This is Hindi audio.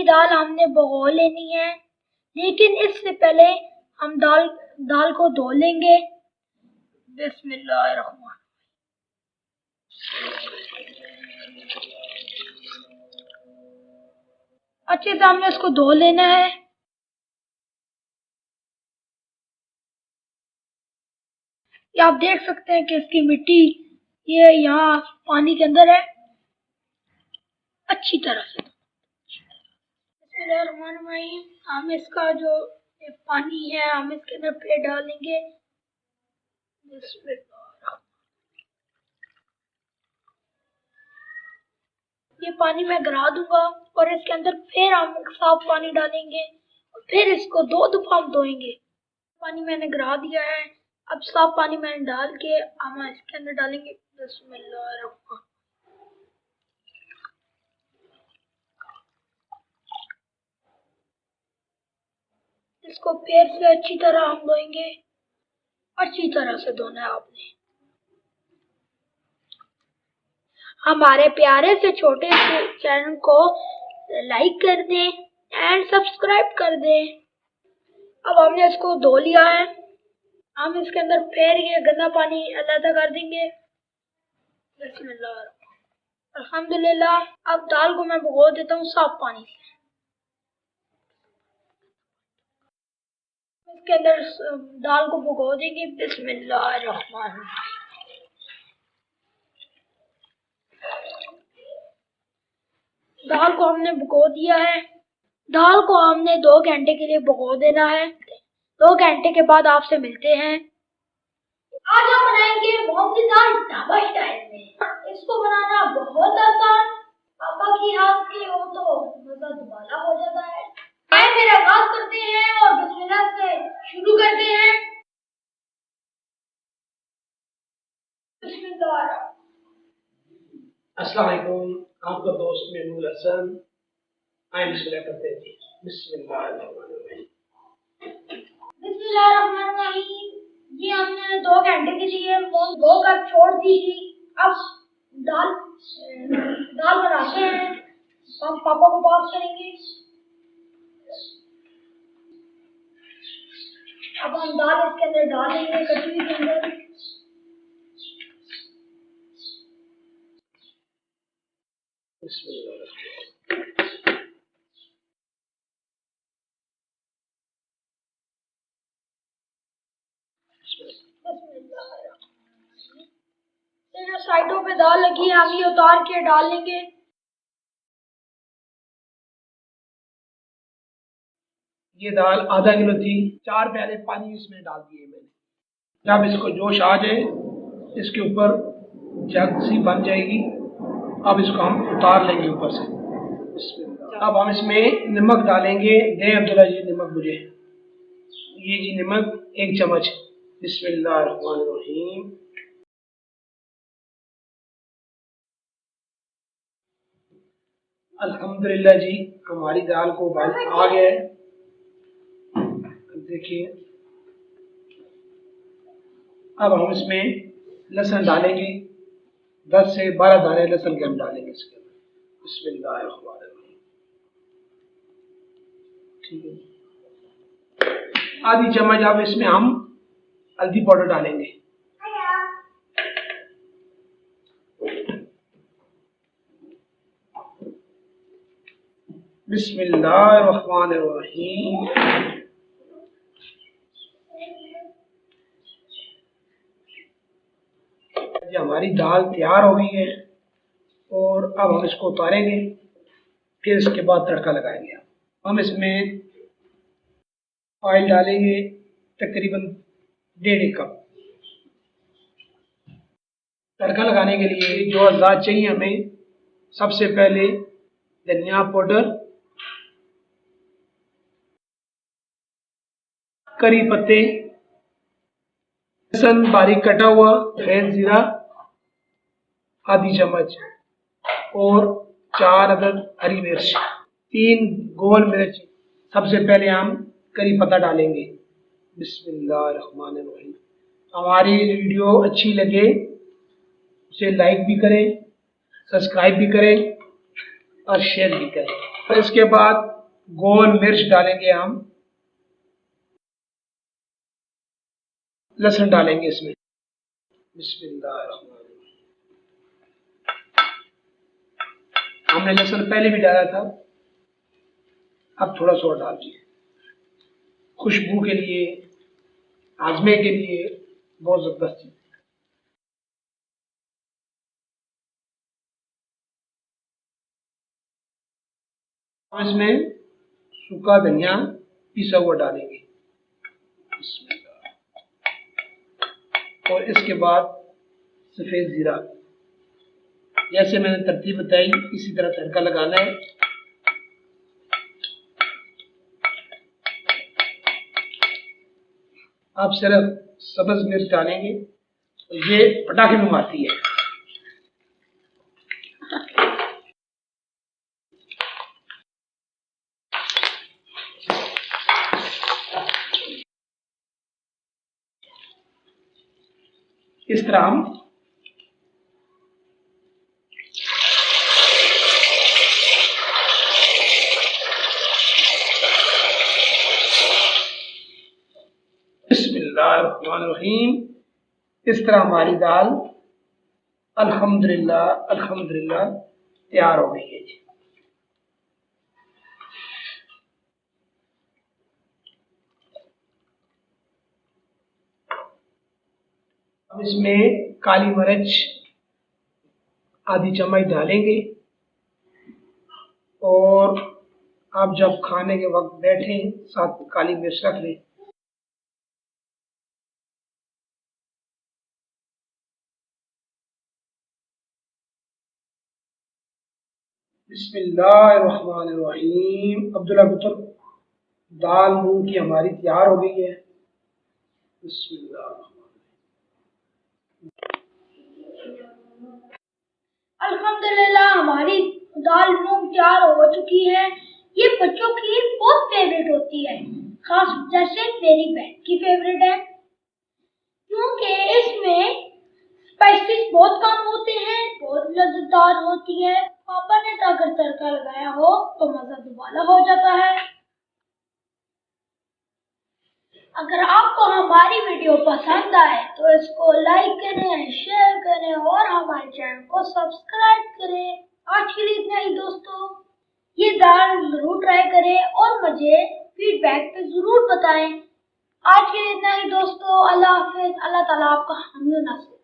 ये दाल हमने भिगो लेनी है, लेकिन इससे पहले हम दाल को धो लेंगे। बिस्मिल्लाहिर्रहमान। अच्छे से हमने इसको धो लेना है। ये आप देख सकते हैं कि इसकी मिट्टी ये यहाँ पानी के अंदर है अच्छी तरह से। बिस्मिल्लाहिर्रहमानिर्रहीम। हम इसका जो पानी है हम इसके अंदर फिर डालेंगे। ये पानी मैं गिरा दूंगा और इसके अंदर फिर हम साफ पानी डालेंगे और फिर इसको 2 दफा हम धोएंगे। पानी मैंने गिरा दिया है, अब साफ पानी मैंने डाल के हम इसके अंदर डालेंगे। बिस्मिल्लाहिर्रहमान। इसको फिर से अच्छी तरह हम धोएंगे। अच्छी तरह से धोना है आपने। हमारे प्यारे से छोटे से चैनल को लाइक कर दें एंड सब्सक्राइब कर दें। अब हमने इसको धो लिया है, हम इसके अंदर फिर ये गंदा पानी अलग कर देंगे। बिस्मिल्लाह। अल्हम्दुलिल्लाह। अब दाल को मैं भिगो देता हूँ साफ पानी से। इसके अंदर दाल को भिगो देंगे। बिस्मिल्लाहिर्रहमान। दाल को हमने भिगो दिया है। दाल को हमने 2 घंटे के लिए भिगो देना है। 2 घंटे के बाद आपसे मिलते हैं। आज हम बनाएंगे मूंग की दाल ढाबा स्टाइल में। इसको बनाना बहुत आसान, पापा की हाथ के हो तो मजा दुबारा हो जाता है। आइए फिर आगाज करते हैं और बिस्मिल्लाह से शुरू करते हैं। बिस्मिल्लाह। अस्सलाम वालेकुम, आपका दोस्त महमूद हसन। आइए बिस्मिल्लाह करते हैं। बिस्मिल्लाहिर्रहमानिर्रहीम। बिस्मिल्लाहिर्रहमानिर्रहीम। ये हमने 2 घंटे के लिए मूंग धोकर छोड़ दी थी। अब दाल बनाते हैं। हम पापा को पास करेंगे। अब हम दाल इसके अंदर डालेंगे कटोरी के अंदर। जो साइडों पे दाल लगी है हम ये उतार के डाल लेंगे। ये दाल आधा किलो थी, 4 प्याले पानी इसमें डाल दिए मैंने। जब इसको जोश आ जाए इसके ऊपर जग सी बन जाएगी। अब इसको हम उतार लेंगे ऊपर से। अब हम इसमें नमक डालेंगे। दे अब्दुल्ला जी नमक मुझे। ये जी नमक 1 चम्मच। बिस्मिल्लाहिर्रहमानिर्रहीम। अल्हम्दुलिल्लाह जी, हमारी दाल को उबाल आ गया है। देखिए अब हम इसमें लहसुन डालेंगे। 10 से 12 दाने लहसुन के हम डालेंगे इसके अंदर। बिस्मिल्लाहिर्रहमानिर्रहीम। ठीक है। आधी चम्मच अब इसमें हम हल्दी पाउडर डालेंगे। बिस्मिल्लाहिर्रहमानिर्रहीम। हमारी दाल तैयार हो गई है और अब हम इसको उतारेंगे। फिर इसके बाद तड़का लगाएंगे। हम इसमें ऑयल डालेंगे तकरीबन 1.5 कप। तड़का लगाने के लिए जो अज़ात चाहिए हमें, सबसे पहले धनिया पाउडर, करी पत्ते, लहसुन बारीक कटा हुआ, सफेद जीरा आधी चम्मच और 4 अदद हरी मिर्च, 3 गोल मिर्च। सबसे पहले हम करी पत्ता डालेंगे। बिस्मिल्लाहिर्रहमानिर्रहीम। हमारी वीडियो अच्छी लगे उसे लाइक भी करें, सब्सक्राइब भी करें और शेयर भी करें। और इसके बाद गोल मिर्च डालेंगे हम, लहसुन डालेंगे इसमें। बिस्मिल्लाह। हमने लहसुन पहले भी डाला था, अब थोड़ा सा और डाल दिए, खुशबू के लिए, हाजमे के लिए बहुत जबरदस्त चीज। इसमें सूखा धनिया पिसा हुआ डालेंगे, और इसके बाद सफेद जीरा। जैसे मैंने तरतीब बताई इसी तरह तड़का लगाना है। आप सिर्फ सब्ज मिर्च डालेंगे, ये पटाखे में मारती है। इस तरह हम बिस्मिल्लाहिर्रहमानिर्रहीम, इस तरह हमारी दाल अल्हम्दुलिल्लाह अल्हम्दुलिल्लाह तैयार हो गई है जी। अब इसमें काली मिर्च आधी चम्मच डालेंगे, और आप जब खाने के वक्त बैठें साथ काली मिर्च रख लें। बिस्मिल्लाहिर्रहमानिर्रहीम। अब्दुल्ला पुत्र, दाल मूंग की हमारी तैयार हो गई है। बिस्मिल्लाह। अल्हम्दुलिल्लाह हमारी दाल मूंग तैयार हो चुकी है। ये बच्चों की बहुत फेवरेट होती है, खास जैसे मेरी बहन की फेवरेट है, क्योंकि इसमें स्पाइसेस बहुत कम होते हैं, बहुत लज्जतदार होती है। पापा ने तो अगर तड़का लगाया हो तो मजा दुबाला हो जाता है। अगर आपको हमारी वीडियो पसंद आए तो इसको लाइक करें, शेयर करें और हमारे चैनल को सब्सक्राइब करें। आज के लिए इतना ही दोस्तों, ये दाल जरूर ट्राई करें और मुझे फीडबैक पे जरूर बताएं। आज के लिए इतना ही दोस्तों, अल्लाह हाफिज। अल्लाह ताला आपका हामी और नासिर।